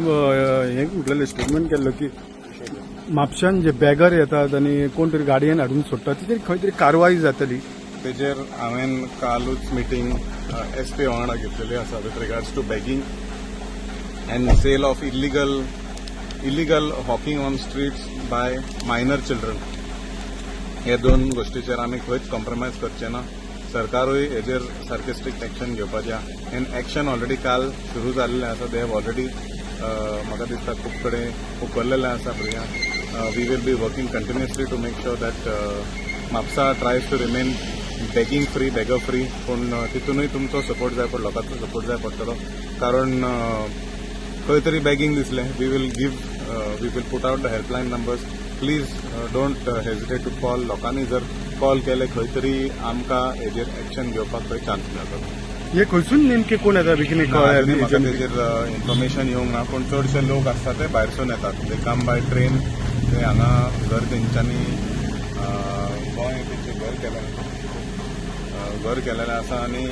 हे म्हटलेलें स्टेटमेंट केल्लो की म्हापशान जे बॅगर येतात आनी कोण तरी गाडयेन हाडून सोडटात तेजेर खंय तरी कारवाई जातली. तेजेर हांवें कालूच मिटींग SP वांगडा घेतलेली आसा with regards to begging and sale of illegal hawking on streets by minor children. हे दोन गोष्टीचेर आमी खंयच कॉम्प्रोमायज करचे ना. सरकारूय हेजेर सारकें स्ट्रिक्ट एक्शन घेवपाचें एन एक्शन ऑलरेडी काल सुरू जाल्लें आसा. दे हॅव ऑलरेडी म्हाका दिसता खूब कडेन उखल्लेलें आसा भुरग्यांक. We will be working continuously to make sure that Mapusa tries to remain begging free, beggar free. पूण तितूनय तुमचो सपोर्ट जाय पडटलो, लोकांचो सपोर्ट जाय पडटलो. कारण खंय तरी बेगिंग दिसलें we will put out the helpline numbers. Please don't hesitate to call. लोकांनी जर कॉल केले खंय तरी आमकां हेजेर एक्शन घेवपाक खंय चान्स मेळटलो. हे खंयसून नेमके कोण येता बेगीन म्हाका तेजेर इन्फॉर्मेशन येवंक ना. पूण चडशे लोक आसता ते भायरसून येतात. ते कम बाय ट्रेन. ते हांगा घर तेंच्यांनी गोंय तेंचें घर केलेलें आसा आनी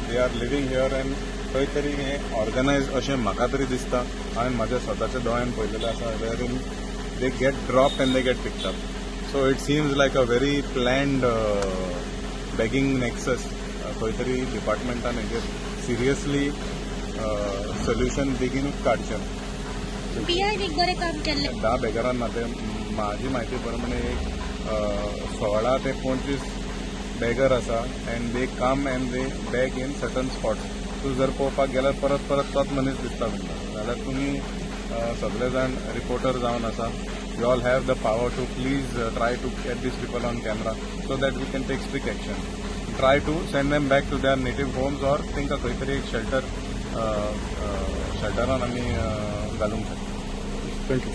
they are living here end खंय तरी हें ऑर्गनायज अशें म्हाका तरी दिसता. हांवें म्हाज्या स्वताच्या दोळ्यान पळयलेलें आसा. Where in they get dropped and they get picked up. So it seems like a very planned begging nexus. खंय तरी डिपार्टमेंटान हेजेर सिरियसली सोल्युशन बेगीनूच काडचें. एक बरें काम केल्लें. 10 बेगरांना ते म्हाजी म्हायती प्रमाणे एक 16 ते 25 बेगर आसा and they come and they bag in certain spots. तूं जर पळोवपाक गेल्यार परत तोच मनीस दिसता जाल्यार तुमी सगळे जाण रिपोर्टर जावन आसा. You all have the power to please try to get these people on camera so that we can take strict action. Try to send them back to their native homes or तांकां खंय तरी एक शेल्टरान आमी घालूंक शकता. Thank you.